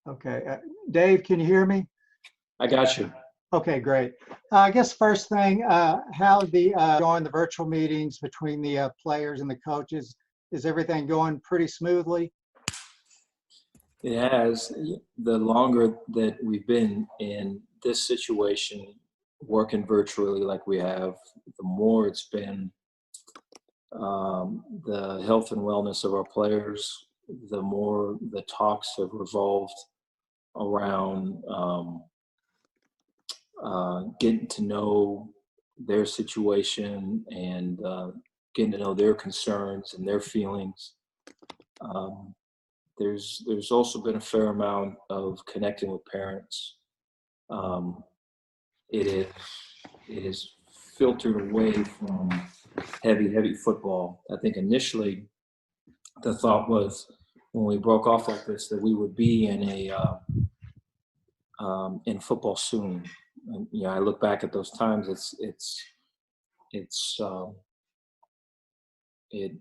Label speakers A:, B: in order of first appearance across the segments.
A: Okay. Dave, can you hear me?
B: I got you.
A: Okay, great. I guess first thing, how the going the virtual meetings between the players and the coaches, is everything going pretty smoothly?
B: It has. The longer that we've been in this situation, working virtually like we have, the more it's been the health and wellness of our players, the more the talks have revolved around getting to know their situation and getting to know their concerns and their feelings. Um, there's also been a fair amount of connecting with parents. Um, it is it is filtered away from heavy football. I think initially the thought was when we broke off like this that we would be in a in football soon. And, I look back at those times. It's it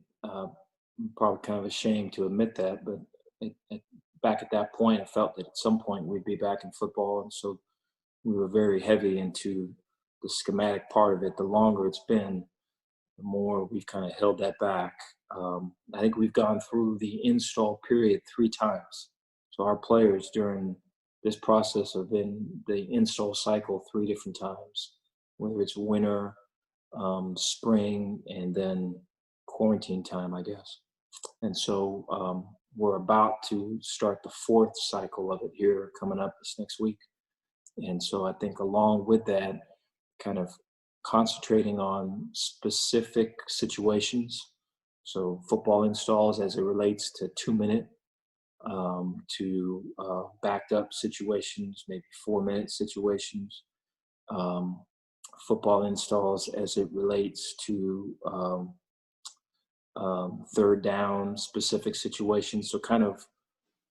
B: probably kind of ashamed to admit that, but back at that point, I felt that at some point we'd be back in football, and so we were very heavy into the schematic part of it. The longer it's been, the more we've kind of held that back. I think we've gone through the install period 3 times. So our players during this process have been the install cycle 3 different times, whether it's winter, spring, and then quarantine time, I guess. And so we're about to start the 4th cycle of it here coming up this next week. And so I think along with that, kind of concentrating on specific situations. So football installs as it relates to 2-minute to backed up situations, maybe 4-minute situations. Football installs as it relates to 3rd down specific situations. So kind of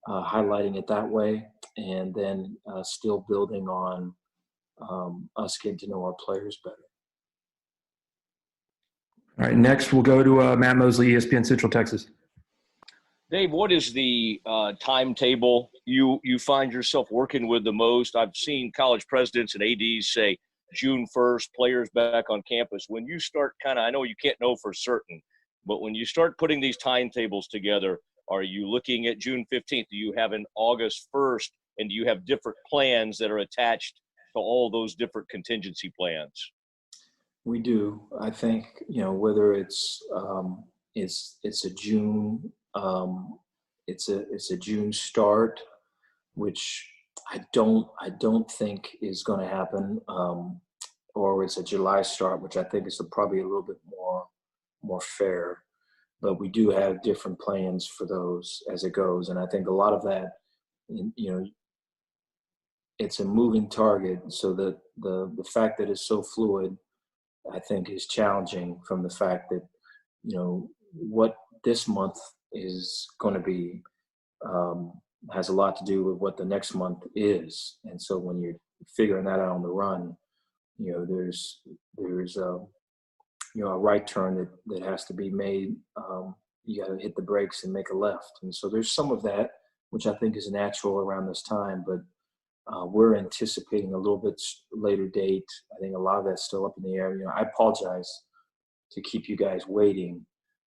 B: highlighting it that way, and then still building on us getting to know our players better.
C: All right, next we'll go to Matt Mosley, ESPN Central Texas.
D: Dave, what is the timetable you find yourself working with the most? I've seen college presidents and ADs say June 1st, players back on campus. When you start I know you can't know for certain, but when you start putting these timetables together, are you looking at June 15th? Do you have an August 1st? And do you have different plans that are attached to all those different contingency plans?
B: We do. I think, whether it's a June it's a June start, which I don't think is going to happen, or it's a July start, which I think is probably a little bit more fair. But we do have different plans for those as it goes, and I think a lot of that, it's a moving target. So that the fact that it's so fluid, I think, is challenging from the fact that, what this month is going to be has a lot to do with what the next month is. And so when you're figuring that out on the run, there's a right turn that has to be made. You got to hit the brakes and make a left. And so there's some of that, which I think is natural around this time, but we're anticipating a little bit later date. I think a lot of that's still up in the air. I apologize to keep you guys waiting.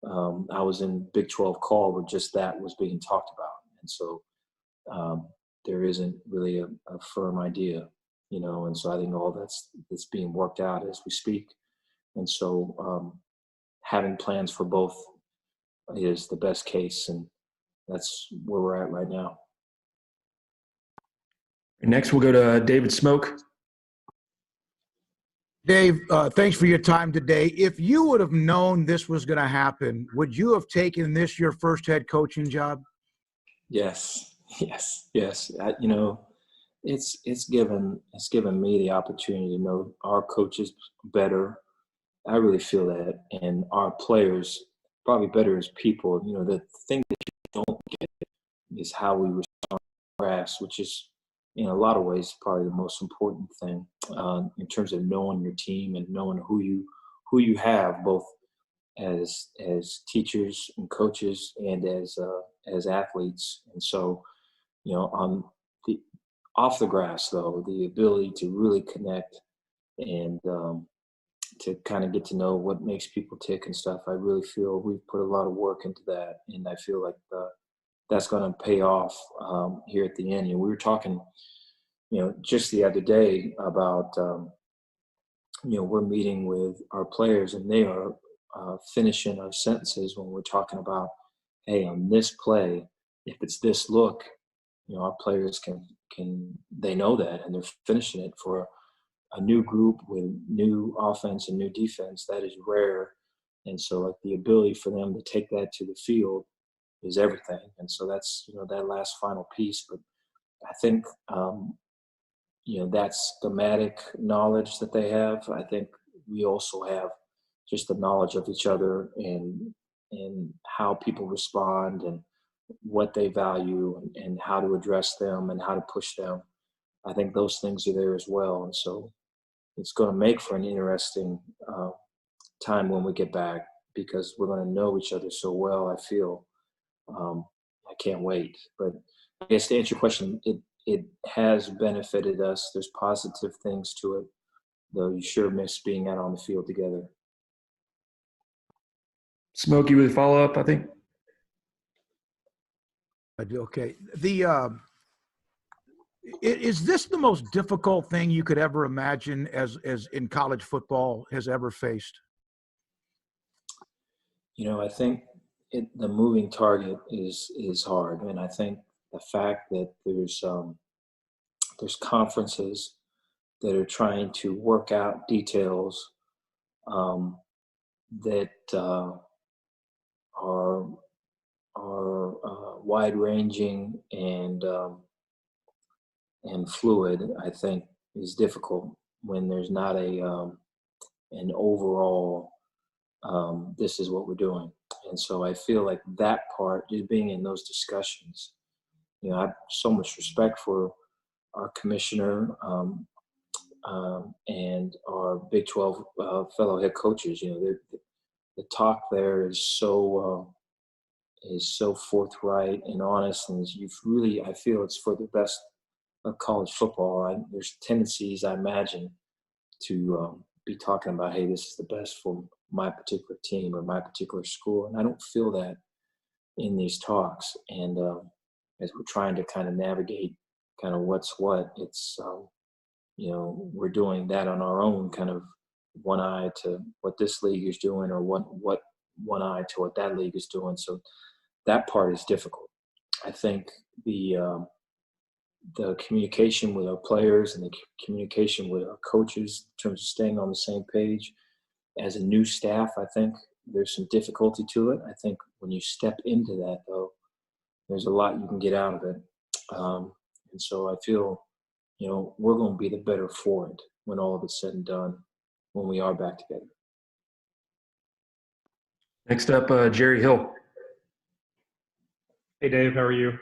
B: I was in Big 12 call where just that was being talked about. And so there isn't really a firm idea, and so I think all that's being worked out as we speak. And so having plans for both is the best case, and that's where we're at right now.
C: Next, we'll go to David Smoke.
E: Dave, thanks for your time today. If you would have known this was going to happen, would you have taken this your first head coaching job?
B: Yes. It's given me the opportunity to know our coaches better. I really feel that, and our players probably better as people. The thing that you don't get is how we respond to grass, which is, in a lot of ways, probably the most important thing in terms of knowing your team and knowing who you have, both as teachers and coaches and as athletes. And so, the off the grass, though, the ability to really connect and to kind of get to know what makes people tick and stuff, I really feel we've put a lot of work into that, and I feel like that's going to pay off here at the end. And we were talking, just the other day about, we're meeting with our players, and they are finishing our sentences when we're talking about, hey, on this play, if it's this look, our players they know that, and they're finishing it for a new group with new offense and new defense. That is rare. And so like the ability for them to take that to the field is everything. And so that's, that last final piece. But I think, that schematic knowledge that they have, I think we also have just the knowledge of each other and how people respond and what they value and how to address them and how to push them. I think those things are there as well. And so it's going to make for an interesting time when we get back, because we're going to know each other so well, I feel. I can't wait. But I guess to answer your question, it has benefited us. There's positive things to it, though you sure miss being out on the field together.
C: Smokey with a follow-up, I think.
E: Okay. Is this the most difficult thing you could ever imagine as in college football has ever faced?
B: I think the moving target is hard, and I think the fact that there's conferences that are trying to work out details that are wide-ranging and fluid, I think, is difficult when there's not an overall this is what we're doing. And so I feel like that part, just being in those discussions, I have so much respect for our commissioner and our Big 12 fellow head coaches. The talk there is so forthright and honest, and I feel it's for the best of college football. There's tendencies, I imagine, to be talking about, hey, this is the best for my particular team or my particular school. And I don't feel that in these talks. And as we're trying to kind of navigate kind of what's what, it's, we're doing that on our own, kind of one eye to what this league is doing, or what one eye to what that league is doing. So that part is difficult. I think the communication with our players and the communication with our coaches in terms of staying on the same page. As a new staff, I think there's some difficulty to it. I think when you step into that, though, there's a lot you can get out of it. And so I feel, we're going to be the better for it when all of it's said and done, when we are back together.
C: Next up, Jerry Hill.
F: Hey, Dave, how are you?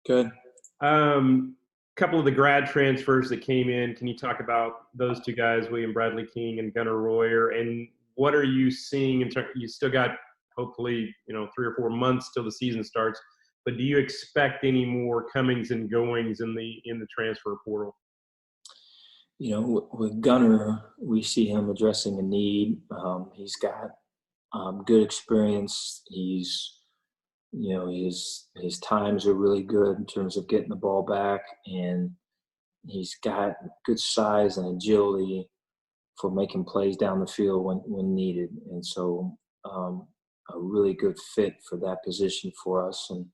B: Good.
F: Couple of the grad transfers that came in. Can you talk about those two guys, William Bradley King and Gunnar Royer, and what are you seeing in terms? You still got hopefully 3 or 4 months till the season starts, but do you expect any more comings and goings in the transfer portal?
B: With Gunnar, we see him addressing a need. He's got good experience. He's his times are really good in terms of getting the ball back, and he's got good size and agility for making plays down the field when needed. And so a really good fit for that position for us, and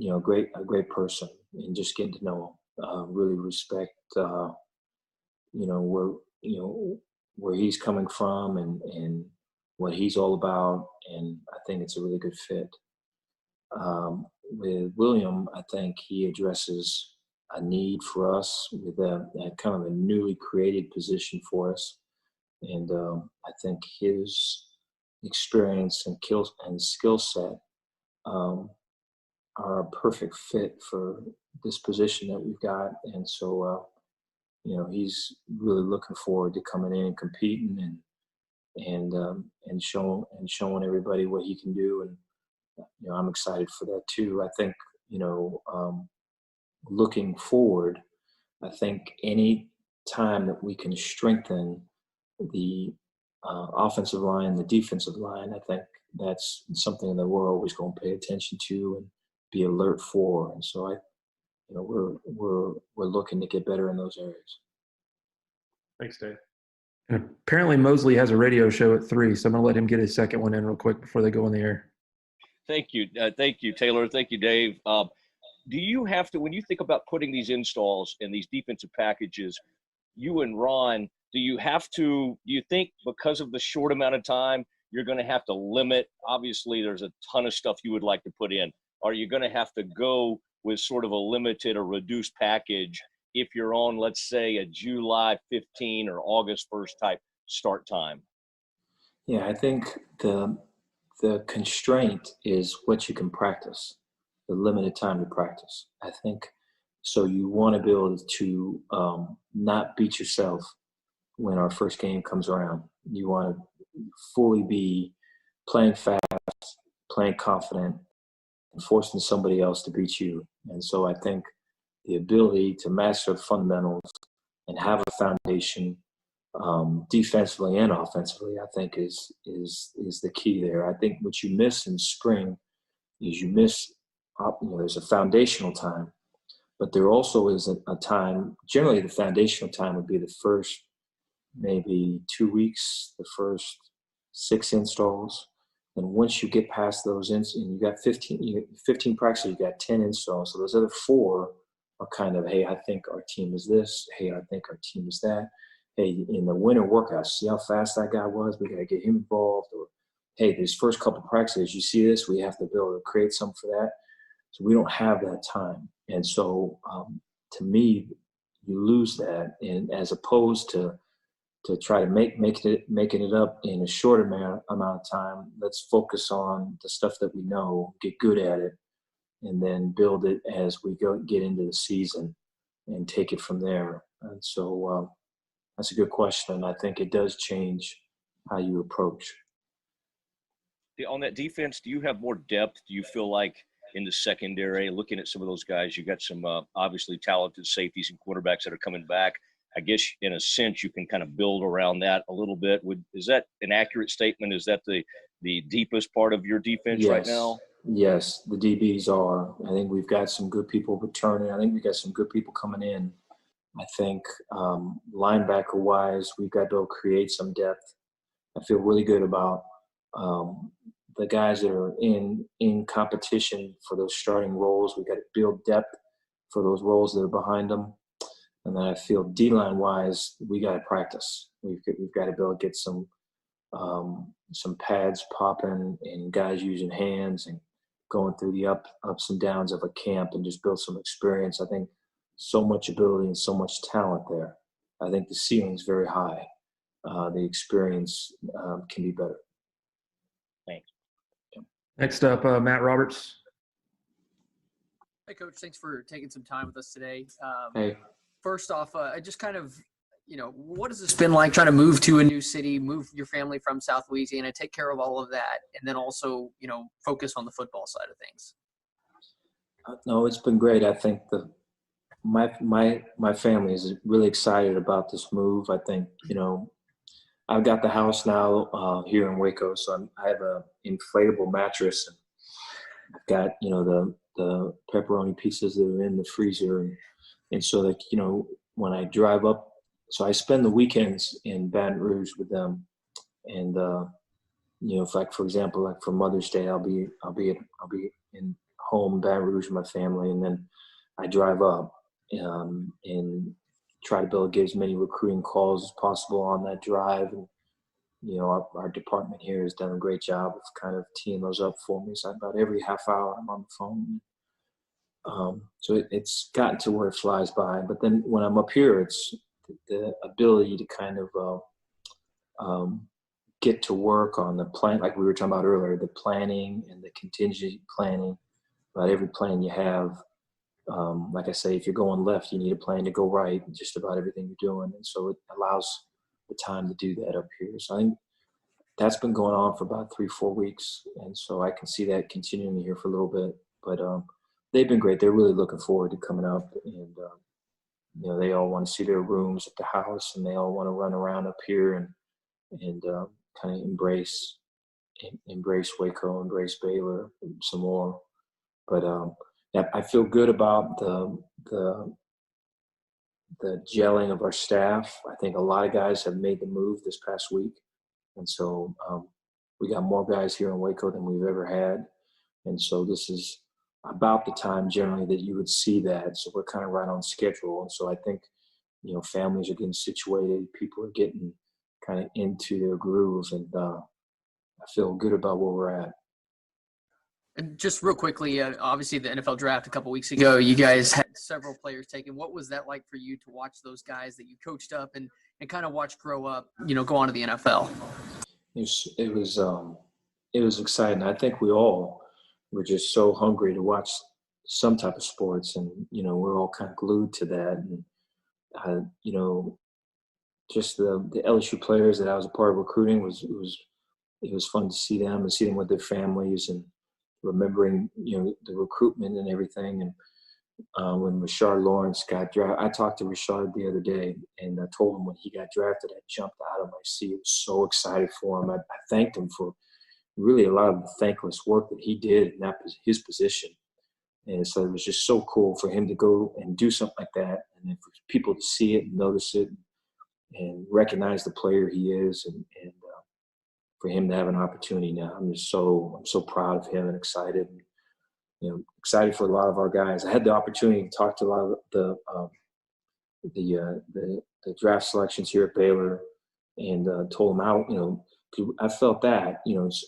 B: a great person, and just getting to know him. Really respect where he's coming from and what he's all about, and I think it's a really good fit. With William, I think he addresses a need for us with a kind of a newly created position for us. And I think his experience and skill set are a perfect fit for this position that we've got. And so, he's really looking forward to coming in and competing and showing everybody what he can do. And I'm excited for that too. I think looking forward, I think any time that we can strengthen the offensive line, the defensive line, I think that's something that we're always going to pay attention to and be alert for. And so we're looking to get better in those areas.
F: Thanks, Dave.
C: And apparently Mosley has a radio show at 3, so I'm going to let him get his second one in real quick before they go on the air.
D: Thank you, Taylor. Thank you, Dave. Do you have to, when you think about putting these installs and these defensive packages, you and Ron, do you think because of the short amount of time, you're going to have to limit? Obviously, there's a ton of stuff you would like to put in. Are you going to have to go with sort of a limited or reduced package if you're on, let's say, a July 15 or August 1st type start time?
B: Yeah, I think the constraint is what you can practice, the limited time to practice. I think so. You want to be able to not beat yourself when our first game comes around. You want to fully be playing fast, playing confident, and forcing somebody else to beat you. And so I think the ability to master the fundamentals and have a foundation defensively and offensively, I think is the key there. I think what you miss in spring is there's a foundational time, but there also is a time, generally the foundational time would be the first maybe 2 weeks, the first 6 installs. And once you get past those, and you got 15 practices, you got 10 installs. So those other 4 are kind of, hey, I think our team is this. Hey, I think our team is that. Hey, in the winter workouts, see how fast that guy was? We got to get him involved. Or, hey, these first couple practices, you see this? We have to be able to create something for that. So we don't have that time. And so to me, you lose that. And as opposed to try to making it up in a short amount of time, let's focus on the stuff that we know, get good at it, and then build it as we get into the season and take it from there. And so that's a good question, and I think it does change how you approach.
D: On that defense, do you have more depth? Do you feel like in the secondary, looking at some of those guys, you got some obviously talented safeties and quarterbacks that are coming back? I guess in a sense you can kind of build around that a little bit. Is that an accurate statement? Is that the deepest part of your defense right now?
B: Yes, the DBs are. I think we've got some good people returning. I think we've got some good people coming in. I think linebacker-wise, we've got to create some depth. I feel really good about the guys that are in competition for those starting roles. We've got to build depth for those roles that are behind them. And then I feel D-line-wise, we got to practice. We've got to be able to get some pads popping and guys using hands and going through the ups and downs of a camp and just build some experience. I think so much ability and so much talent there. I think the ceiling's very high. The experience can be better.
D: Thanks.
C: Next up, Matt Roberts.
G: Hey, Coach. Thanks for taking some time with us today.
B: Hey.
G: First off, I just kind of, what has this been like trying to move to a new city, move your family from South Louisiana, take care of all of that, and then also, focus on the football side of things?
B: No, it's been great. I think my family is really excited about this move. I think, I've got the house now here in Waco, so I have a inflatable mattress. And I've got, the pepperoni pieces that are in the freezer. And so that, when I drive up, so I spend the weekends in Baton Rouge with them. And, for example, like for Mother's Day, I'll be in home in Baton Rouge with my family. And then I drive up and try to be able to get as many recruiting calls as possible on that drive. And, our department here has done a great job of kind of teeing those up for me. So about every half hour I'm on the phone. So it's gotten to where it flies by. But then when I'm up here, it's the ability to kind of get to work on the plan, like we were talking about earlier, the planning and the contingency planning about every plan you have. Like I say, if you're going left, you need a plan to go right, just about everything you're doing. And so it allows the time to do that up here. So I think that's been going on for about 3-4 weeks. And so I can see that continuing here for a little bit. But they've been great. They're really looking forward to coming up, and they all want to see their rooms at the house, and they all want to run around up here and kind of embrace Waco, embrace Baylor some more. But yeah, I feel good about the gelling of our staff. I think a lot of guys have made the move this past week, and so we got more guys here in Waco than we've ever had, and so this is about the time generally that you would see that. So we're kind of right on schedule, and so I think families are getting situated, people are getting kind of into their groove, and I feel good about where we're at.
G: And just real quickly, obviously the NFL draft a couple weeks ago, you guys had several players taken. What was that like for you to watch those guys that you coached up and kind of watch grow up, go on to the NFL?
B: It was exciting. I think we all were just so hungry to watch some type of sports, and we're all kind of glued to that. And just the LSU players that I was a part of recruiting it was fun to see them and see them with their families and remembering the recruitment and everything. And when Rashard Lawrence got drafted, I talked to Rashard the other day, and I told him when he got drafted, I jumped out of my seat. I was so excited for him. I thanked him for really a lot of the thankless work that he did in his position. And so it was just so cool for him to go and do something like that, and then for people to see it and notice it and recognize the player he is, and for him to have an opportunity now. I'm so proud of him and excited. Excited for a lot of our guys. I had the opportunity to talk to a lot of the draft selections here at Baylor, and told them how I felt that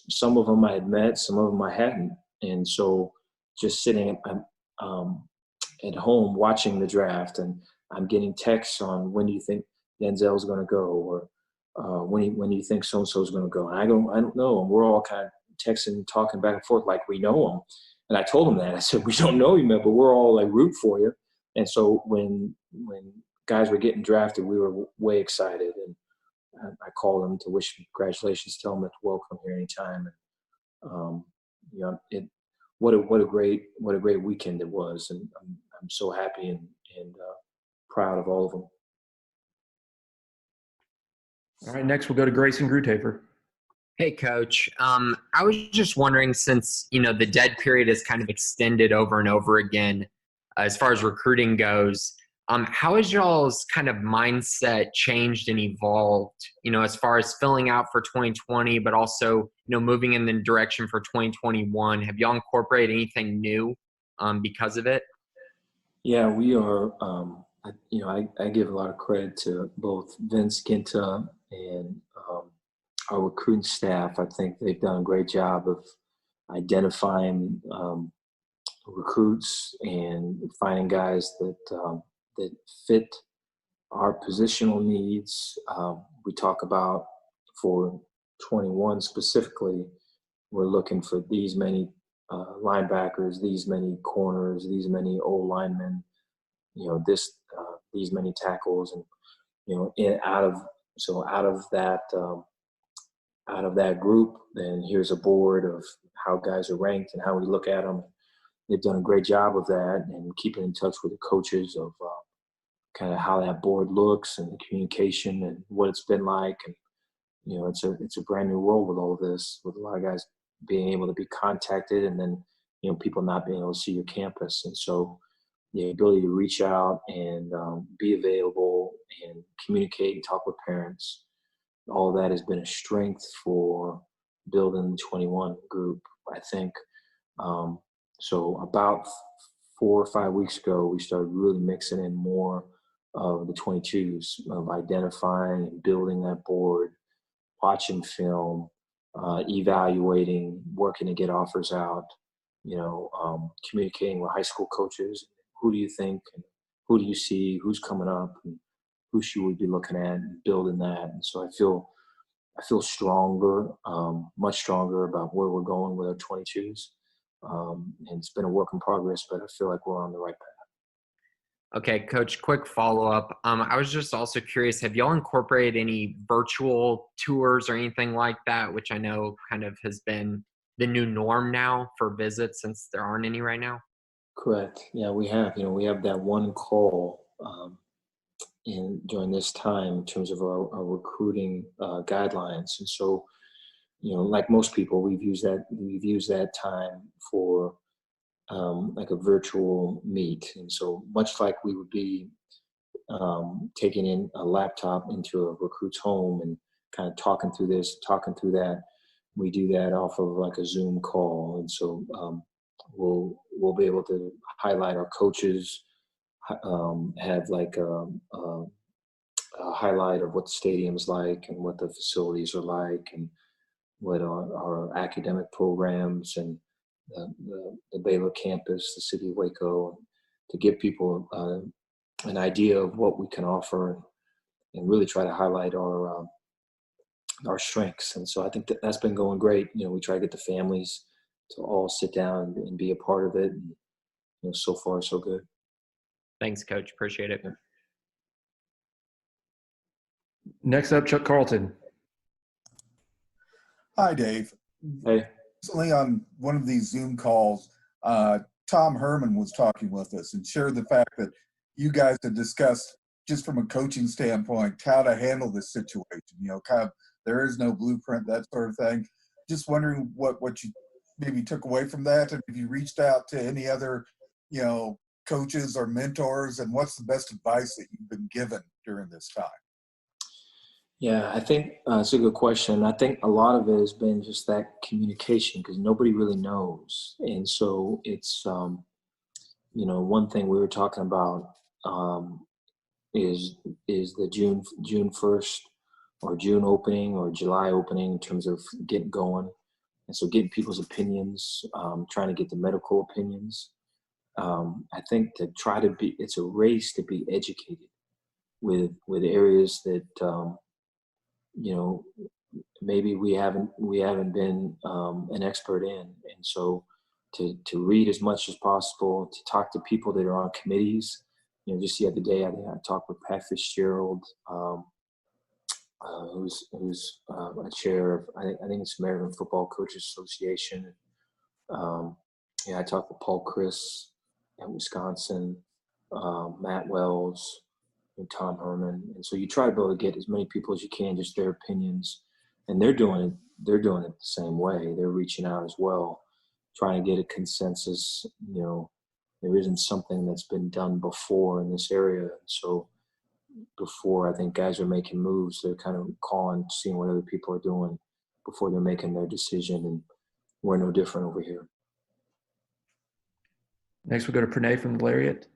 B: some of them I had met, some of them I hadn't, and so just sitting at home watching the draft, and I'm getting texts on when do you think Denzel's going to go, or when do you think so and so is going to go, and I don't know, and we're all kind of texting and talking back and forth like we know him. And I told him that. I said, we don't know him yet, but we're all like root for you. And so when guys were getting drafted, we were way excited. And I called him to wish him congratulations, tell him to welcome here anytime. And what a great weekend it was. And I'm so happy and proud of all of them.
C: All right, next we'll go to Grayson Grutafer.
H: Hey, Coach. I was just wondering, since, the dead period is kind of extended over and over again, as far as recruiting goes, how has y'all's kind of mindset changed and evolved, as far as filling out for 2020, but also, moving in the direction for 2021? Have y'all incorporated anything new because of it?
B: Yeah, we are. I give a lot of credit to both Vince Ginta and our recruiting staff. I think they've done a great job of identifying recruits and finding guys that fit our positional needs. We talk about for 21 specifically, we're looking for these many linebackers, these many corners, these many old linemen, these many tackles, and out of that group, then here's a board of how guys are ranked and how we look at them. They've done a great job of that and keeping in touch with the coaches of kind of how that board looks and the communication and what it's been like. And, it's a brand new world with all of this, with a lot of guys being able to be contacted and then, people not being able to see your campus. And so the ability to reach out and be available and communicate and talk with parents, all of that has been a strength for building the 21 group, I think. So about 4 or 5 weeks ago, we started really mixing in more of the 22s, of identifying and building that board, watching film, evaluating, working to get offers out, communicating with high school coaches. Who do you think? And who do you see? Who's coming up? And who should we be looking at and building that? And so I feel stronger, much stronger about where we're going with our 22s. And it's been a work in progress, but I feel like we're on the right path.
H: Okay, Coach, quick follow-up. I was just also curious, have y'all incorporated any virtual tours or anything like that, which I know kind of has been the new norm now for visits since there aren't any right now?
B: Correct. Yeah, we have. We have that one call during this time in terms of our recruiting guidelines, and so like most people, we've used that time for like a virtual meet, and so much like we would be taking in a laptop into a recruit's home and kind of talking through this, talking through that. We do that off of like a Zoom call, and so we'll be able to highlight our coaches, have like a highlight of what the stadium's like and what the facilities are like and what our academic programs and the Baylor campus, the city of Waco, to give people an idea of what we can offer and really try to highlight our strengths. And so I think that's been going great. We try to get the families to all sit down and be a part of it. And, so far, so good.
H: Thanks, Coach. Appreciate it.
C: Next up, Chuck Carlton.
I: Hi, Dave.
B: Hey.
I: Recently on one of these Zoom calls, Tom Herman was talking with us and shared the fact that you guys had discussed, just from a coaching standpoint, how to handle this situation. Kind of there is no blueprint, that sort of thing. Just wondering what you maybe took away from that, and if you reached out to any other, coaches or mentors, and what's the best advice that you've been given during this time?
B: Yeah, I think it's a good question. I think a lot of it has been just that communication, because nobody really knows. And so it's, one thing we were talking about is the June 1st or June opening or July opening in terms of getting going. And so getting people's opinions, trying to get the medical opinions. I think it's a race to be educated with areas that, maybe we haven't been an expert in. And so to read as much as possible, to talk to people that are on committees. Just the other day, I talked with Pat Fitzgerald, who's a chair of, I think it's American Football Coaches Association. I talked with Paul Chris at Wisconsin, Matt Wells, and Tom Herman. And so you try to be able to get as many people as you can, just their opinions. And they're doing it the same way. They're reaching out as well, trying to get a consensus. There isn't something that's been done before in this area. So before I think guys are making moves, they're kind of calling, seeing what other people are doing before they're making their decision. And we're no different over here.
C: Next, we'll go to Pranay from the Lariat.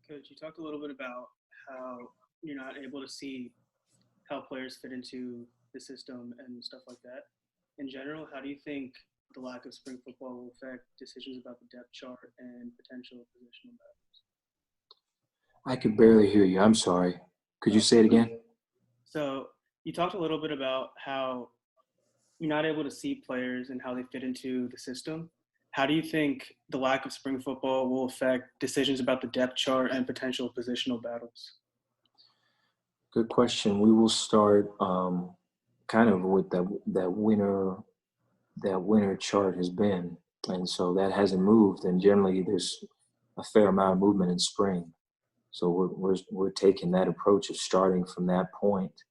J: Coach, you talked a little bit about how you're not able to see how players fit into the system and stuff like that. In general, how do you think the lack of spring football will affect decisions about the depth chart and potential positional battles?
B: I could barely hear you. I'm sorry. Could you say it again?
J: So you talked a little bit about how you're not able to see players and how they fit into the system. How do you think the lack of spring football will affect decisions about the depth chart and potential positional battles?
B: Good question. We will start kind of with that winter chart has been, and so that hasn't moved. And generally, there's a fair amount of movement in spring. So we're taking that approach of starting from that point,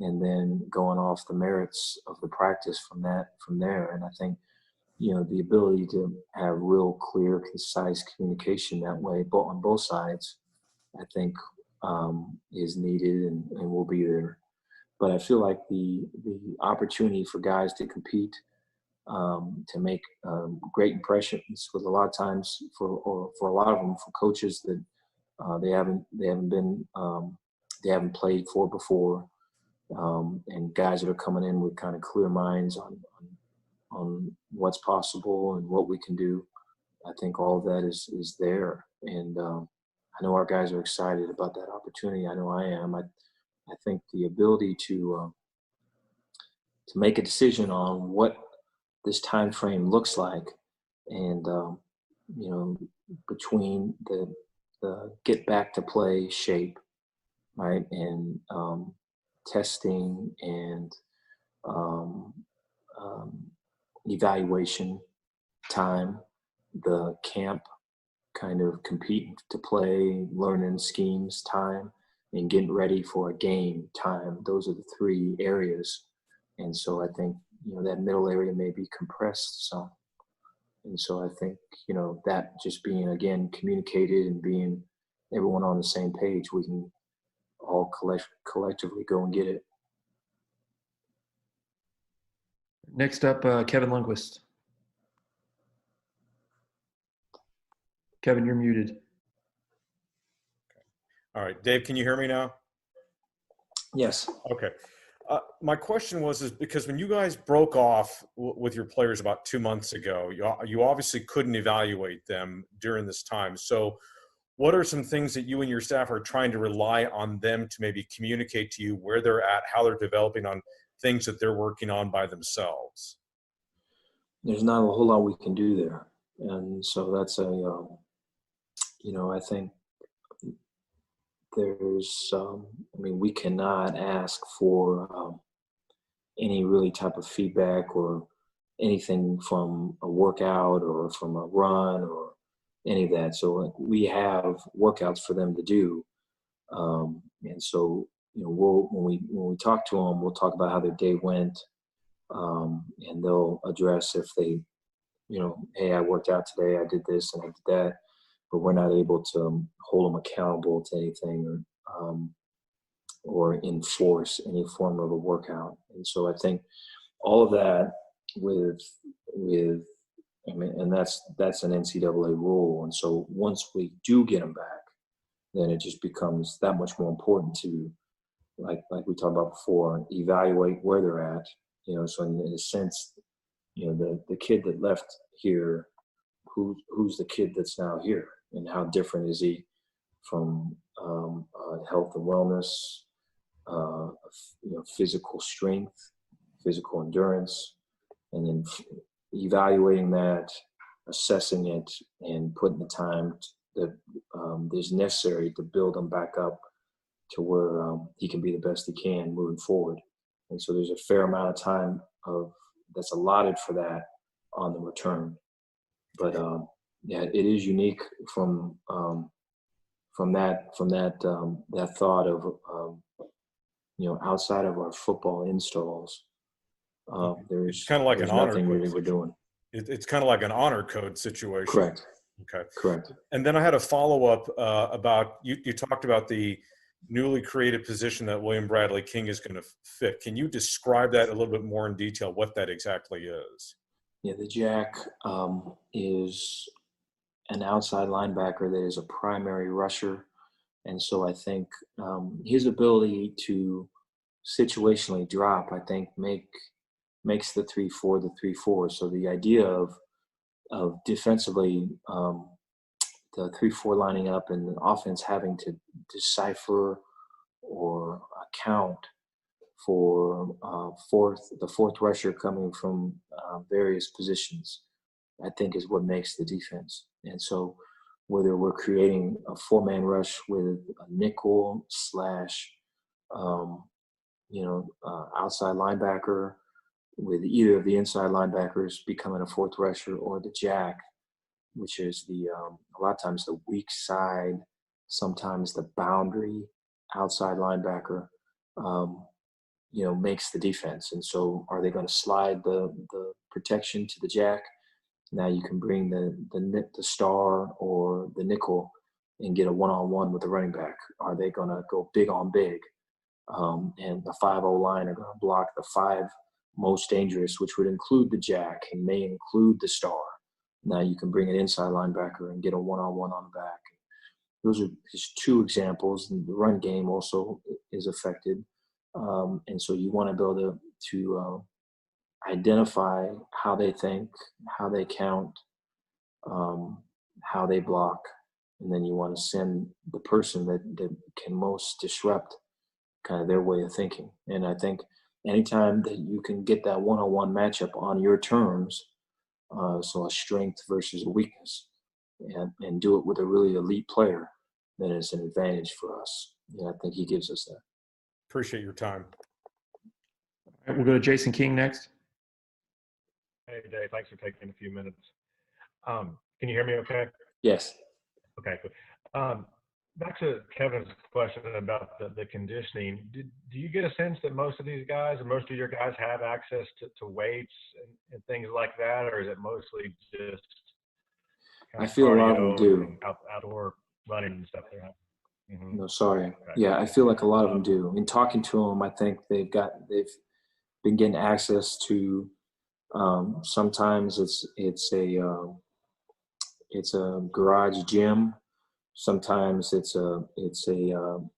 B: and then going off the merits of the practice from there. And I think the ability to have real clear, concise communication that way, on both sides, I think is needed and will be there. But I feel like the opportunity for guys to compete, to make great impressions, with a lot of times for a lot of them, for coaches that they haven't played for before, and guys that are coming in with kind of clear minds on what's possible and what we can do. I think all of that is there, and I know our guys are excited about that opportunity. I know I am. I think the ability to make a decision on what this time frame looks like, and between the get back to play shape, right, and testing and evaluation time, the camp kind of competing to play, learning schemes time, and getting ready for a game time. Those are the three areas. And so I think, that middle area may be compressed some. And so I think, that just being, again, communicated and being everyone on the same page, we can all collectively go and get it.
C: Next up, Kevin Lundquist. Kevin, you're muted.
K: All right, Dave, can you hear me now?
B: Yes.
K: Okay. My question is because when you guys broke off with your players about 2 months ago, you obviously couldn't evaluate them during this time. So what are some things that you and your staff are trying to rely on them to maybe communicate to you where they're at, how they're developing on things that they're working on by themselves?
B: There's not a whole lot we can do there. And so that's I think there's, we cannot ask for any really type of feedback or anything from a workout or from a run or any of that. So we have workouts for them to do. And so, when we talk to them, we'll talk about how their day went. And they'll address if they, hey, I worked out today, I did this and I did that, but we're not able to hold them accountable to anything or enforce any form of a workout. And so I think all of that and that's an NCAA rule. And so once we do get them back, then it just becomes that much more important to, like we talked about before, evaluate where they're at. So in a sense, the kid that left here, who's the kid that's now here, and how different is he from health and wellness, physical strength, physical endurance, and then evaluating that, assessing it, and putting the time that is necessary to build him back up to where he can be the best he can moving forward. And so there's a fair amount of time that's allotted for that on the return. But it is unique from that thought of outside of our football installs. There's
K: kind of like an honor
B: nothing
K: code
B: really we're doing.
K: It's kind of like an honor code situation.
B: Correct.
K: Okay.
B: Correct.
K: And then I had a follow-up about you talked about the newly created position that William Bradley King is going to fit. Can you describe that a little bit more in detail, what that exactly is?
B: Yeah, the Jack is an outside linebacker that is a primary rusher. And so I think his ability to situationally drop, I think, makes the 3-4 the 3-4. So the idea of defensively the 3-4 lining up and the offense having to decipher or account for the fourth rusher coming from various positions, I think is what makes the defense. And so whether we're creating a 4-man rush with a nickel slash outside linebacker, with either of the inside linebackers becoming a fourth rusher, or the Jack, which is a lot of times the weak side, sometimes the boundary outside linebacker, makes the defense. And so are they going to slide the protection to the Jack? Now you can bring the star or the nickel and get a one-on-one with the running back. Are they going to go big on big? And the 5-0 line are going to block the 5 most dangerous, which would include the Jack and may include the star. Now you can bring an inside linebacker and get a one-on-one on the back. Those are just 2 examples. And the run game also is affected. And so you want to be able to identify how they think, how they count, how they block. And then you want to send the person that can most disrupt kind of their way of thinking. And I think anytime that you can get that one-on-one matchup on your terms, so a strength versus a weakness, and do it with a really elite player, then it's an advantage for us. And I think he gives us that.
K: Appreciate your time.
C: All right, we'll go to Jason King next.
L: Hey, Dave, thanks for taking a few minutes. Can you hear me okay?
B: Yes.
L: Okay, good. Back to Kevin's question about the conditioning. Do you get a sense that most of these guys or most of your guys have access to weights and things like that, or is it mostly just
B: I feel a lot of them
L: cardio
B: do.
L: and outdoor running and stuff? Mm-hmm.
B: No, sorry.
L: Okay.
B: Yeah, I feel like a lot of them do. In talking to them, I think they've been getting access to. Sometimes it's a garage gym. Sometimes it's a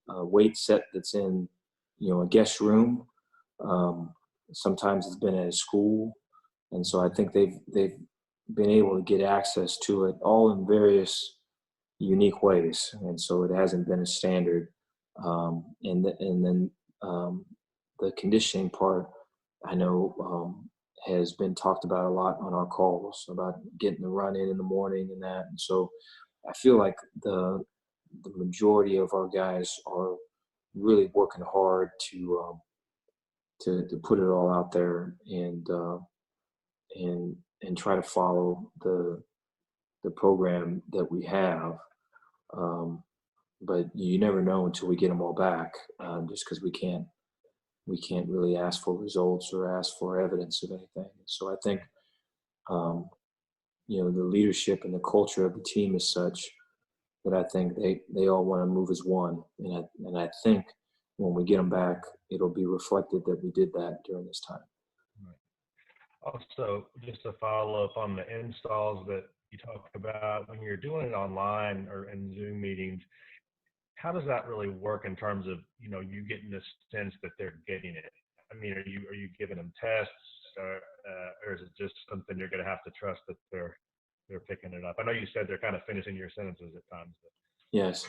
B: weight set that's in, a guest room. Sometimes it's been at a school, and so I think they've been able to get access to it all in various unique ways, and so it hasn't been a standard. And then the conditioning part, I know, has been talked about a lot on our calls about getting the run in the morning and that. And so I feel like the majority of our guys are really working hard to put it all out there and try to follow the program that we have. But you never know until we get them all back, just because we can't really ask for results or ask for evidence of anything. So I think, the leadership and the culture of the team is such that I think they all want to move as one. And I think when we get them back, it'll be reflected that we did that during this time.
L: Also, just to follow up on the installs that you talked about, when you're doing it online or in Zoom meetings, how does that really work in terms of, you getting the sense that they're getting it? I mean, are you giving them tests, or is it just something you're going to have to trust that they're picking it up? I know you said they're kind of finishing your sentences at times. But.
B: Yes.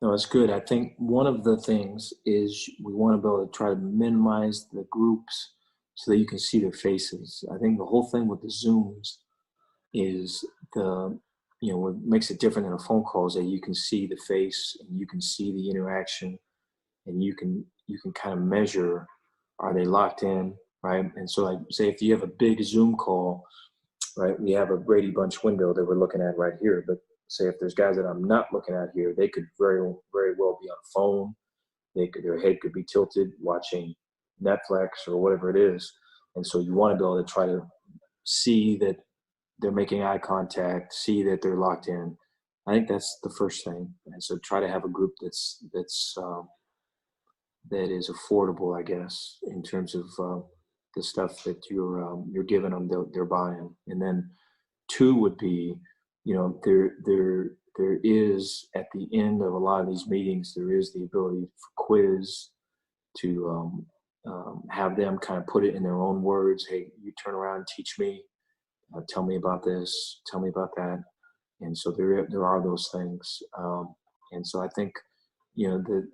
B: No, it's good. I think one of the things is we want to be able to try to minimize the groups so that you can see their faces. I think the whole thing with the Zooms is what makes it different than a phone call is that you can see the face and you can see the interaction, and you can kind of measure, are they locked in, right? And so, like, say if you have a big Zoom call, right, we have a Brady Bunch window that we're looking at right here, but say if there's guys that I'm not looking at here, they could very, very well be on a phone. Their head could be tilted watching Netflix or whatever it is. And so you want to be able to try to see that they're making eye contact, see that they're locked in. I think that's the first thing. And so try to have a group that is affordable, I guess, in terms of the stuff that you're giving them, their buy-in. And then two would be, there is at the end of a lot of these meetings, there is the ability for quiz to have them kind of put it in their own words. Hey, you turn around and teach me. Tell me about this. Tell me about that. And so there are those things. And so I think, that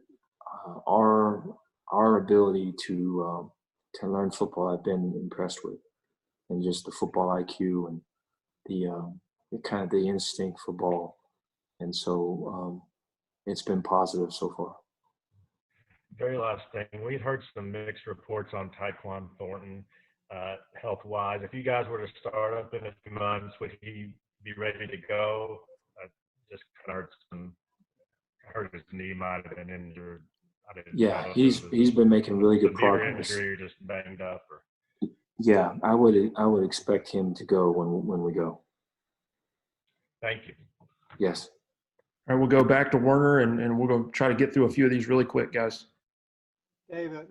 B: our ability to learn football, I've been impressed with, and just the football IQ and the kind of the instinct for ball. And so it's been positive so far.
L: Very last thing, we've heard some mixed reports on Tyquan Thornton health-wise. If you guys were to start up in a few months, would he be ready to go? I just kind of heard his knee might have been injured.
B: Yeah, he's been making really good progress.
L: Injury or just banged up, or?
B: Yeah, I would expect him to go when we go.
L: Thank you.
B: Yes.
C: All right, we'll go back to Werner, and we'll go try to get through a few of these really quick, guys.
A: Dave, a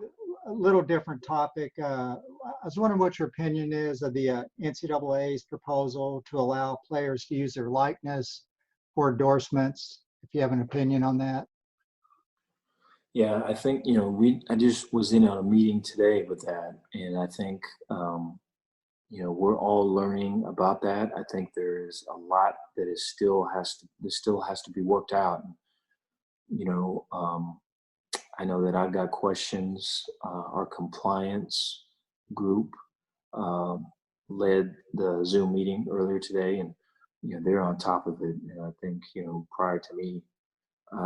A: little different topic. I was wondering what your opinion is of the NCAA's proposal to allow players to use their likeness for endorsements, if you have an opinion on that.
B: Yeah, I think, I just was in on a meeting today with that, and I think, we're all learning about that. I think there is a lot that still has to be worked out. I know that I've got questions. Our compliance group led the Zoom meeting earlier today, and they're on top of it. And I think prior to me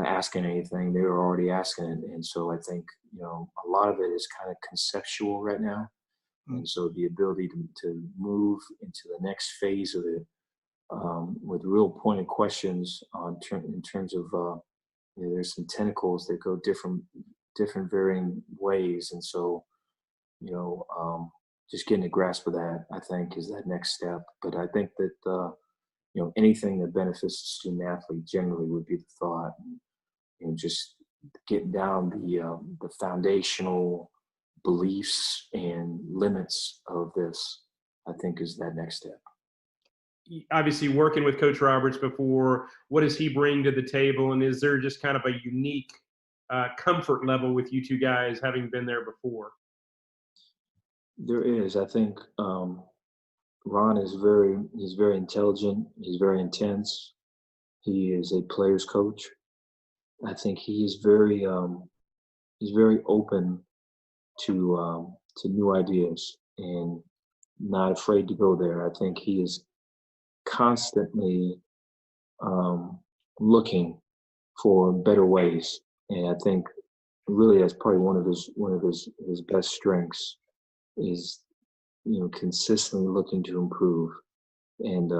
B: asking anything, they were already asking it. And so I think a lot of it is kind of conceptual right now. And so the ability to move into the next phase of it, with real pointed questions in terms of there's some tentacles that go different varying ways, and so just getting a grasp of that, I think, is that next step. But I think that anything that benefits the student athlete generally would be the thought, and just getting down the foundational beliefs and limits of this, I think, is that next step.
F: Obviously, working with Coach Roberts before, what does he bring to the table, and is there just kind of a unique comfort level with you two guys having been there before?
B: There is. I think Ron is he's very intelligent. He's very intense. He is a player's coach. I think he's very open to new ideas and not afraid to go there. I think he is constantly looking for better ways, and I think really that's probably one of his best strengths is consistently looking to improve, and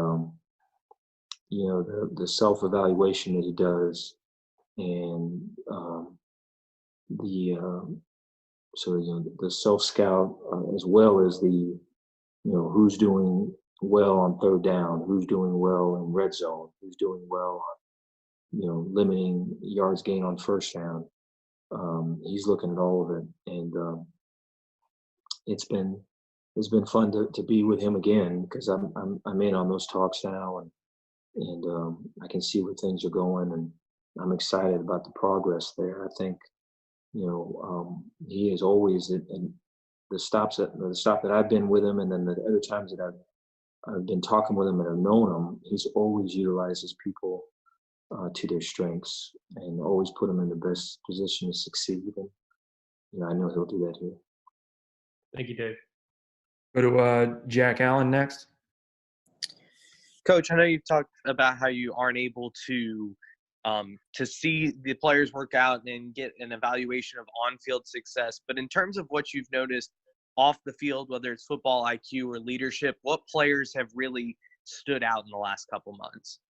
B: the self-evaluation that he does, and the self-scout, as well as the who's doing well on third down, who's doing well in red zone, who's doing well on limiting yards gained on first down. He's looking at all of it, and it's been fun to be with him again, because I'm in on those talks now, and I can see where things are going, and I'm excited about the progress there. I think he is always in the stop that I've been with him, and then the other times that I've been talking with him and I've known him, he's always utilizes people to their strengths and always put them in the best position to succeed. And I know he'll do that here.
F: Thank you, Dave.
C: Go to Jack Allen next.
M: Coach, I know you've talked about how you aren't able to see the players work out and get an evaluation of on-field success, but in terms of what you've noticed off the field, whether it's football IQ or leadership, what players have really stood out in the last couple months?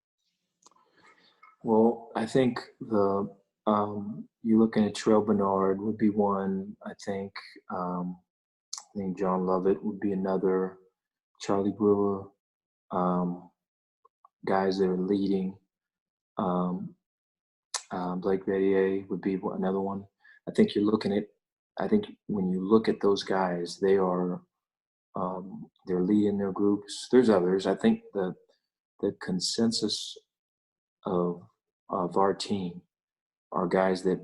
B: Well, I think you're looking at Terrell Bernard would be one. I think John Lovett would be another. Charlie Brewer, guys that are leading. Blake Vedier would be another one. I think when you look at those guys, they are they're leading their groups. There's others. I think the consensus of our team are guys that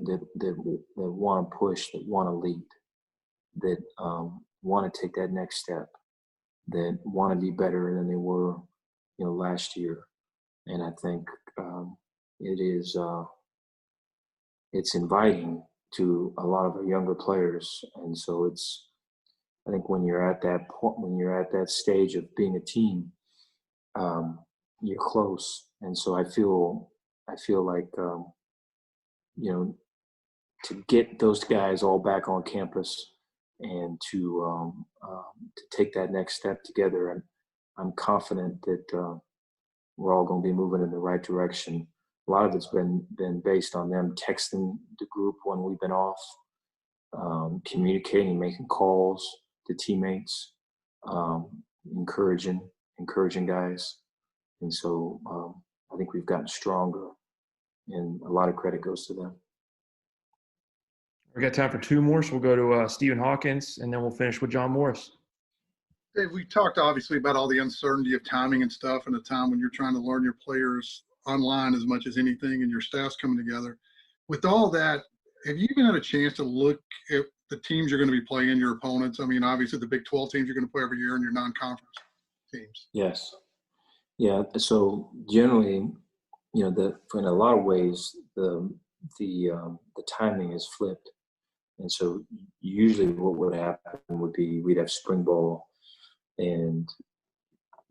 B: want to push, that want to lead, that want to take that next step, that want to be better than they were, last year. And I think it's inviting to a lot of our younger players. And so I think when you're at that point, when you're at that stage of being a team, you're close. And so I feel like, to get those guys all back on campus and to take that next step together, and I'm confident that we're all going to be moving in the right direction. A lot of it's been based on them texting the group when we've been off, communicating, making calls to teammates, encouraging guys. And so I think we've gotten stronger, and a lot of credit goes to them.
C: We got time for two more, so we'll go to Stephen Hawkins, and then we'll finish with John Morris.
N: Dave, we talked obviously about all the uncertainty of timing and stuff, and a time when you're trying to learn your players online as much as anything, and your staff's coming together. With all that, have you even had a chance to look at the teams you're going to be playing, your opponents? I mean, obviously the Big 12 teams you're going to play every year, and your non-conference teams.
B: Yes. Yeah. So generally, in a lot of ways, the timing is flipped. And so usually what would happen would be we'd have spring ball, and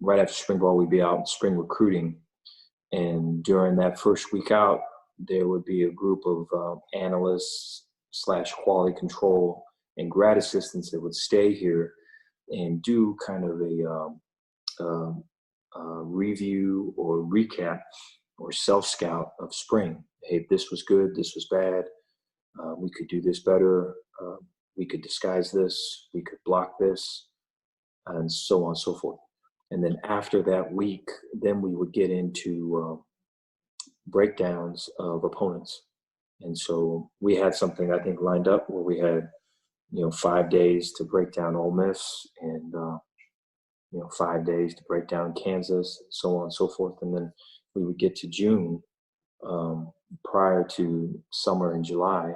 B: right after spring ball, we'd be out in spring recruiting. And during that first week out, there would be a group of analysts / quality control and grad assistants that would stay here and do kind of review or recap or self-scout of spring. Hey, this was good, this was bad, we could do this better, we could disguise this, we could block this, and so on and so forth. And then after that week, then we would get into breakdowns of opponents. And so we had something, I think, lined up where we had, 5 days to break down Ole Miss and, 5 days to break down Kansas, so on and so forth. And then we would get to June prior to summer in July,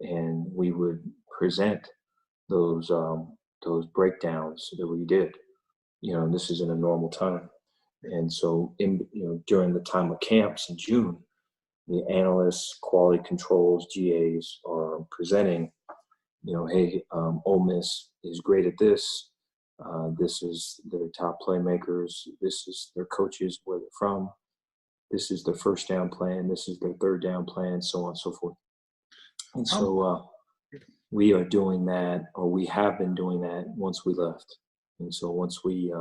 B: and we would present those breakdowns that we did. And this is in a normal time. And so during the time of camps in June, the analysts, quality controls, GAs are presenting, hey, Ole Miss is great at this. This is their top playmakers. This is their coaches, where they're from. This is their first down plan. This is their third down plan, so on and so forth. And so we are doing that, or we have been doing that once we left. And so once we,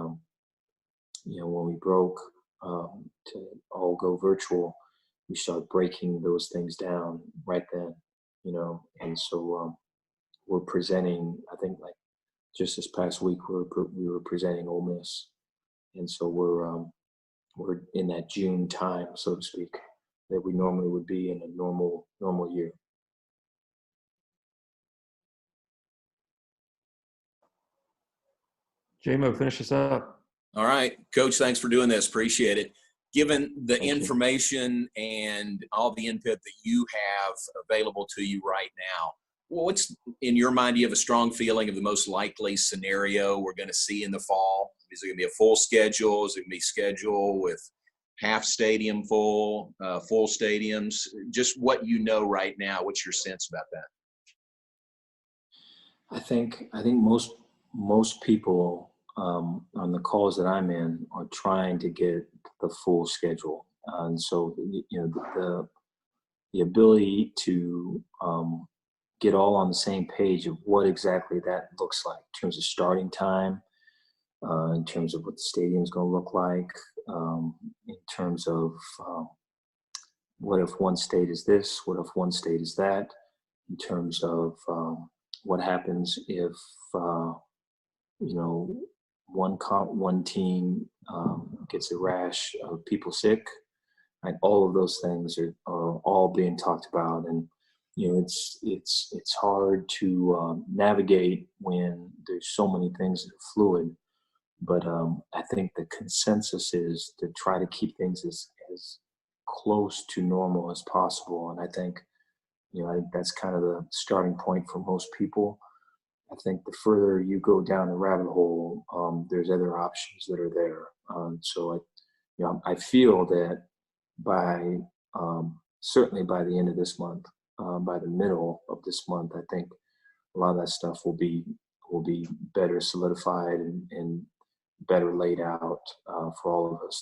B: when we broke to all go virtual, we started breaking those things down right then, and so we're presenting, I think like just this past week, we were presenting Ole Miss. And so we're in that June time, so to speak, that we normally would be in a normal year.
C: J-Mo, finish us up.
O: All right, Coach, thanks for doing this. Appreciate it. Given the information and all the input that you have available to you right now, what's, in your mind, do you have a strong feeling of the most likely scenario we're going to see in the fall? Is it going to be a full schedule? Is it going to be scheduled with half stadium full, full stadiums? Just what you know right now, what's your sense about that?
B: I think most people on the calls that I'm in are trying to get the full schedule, and so the ability to get all on the same page of what exactly that looks like in terms of starting time, in terms of what the stadium's going to look like, in terms of what if one state is this, what if one state is that, in terms of what happens if one team gets a rash of people sick. Right? All of those things are all being talked about, and it's hard to navigate when there's so many things that are fluid. But I think the consensus is to try to keep things as close to normal as possible, and I think that's kind of the starting point for most people. I think the further you go down the rabbit hole, there's other options that are there. So I feel that certainly by the end of this month, by the middle of this month, I think a lot of that stuff will be better solidified and better laid out for all of us.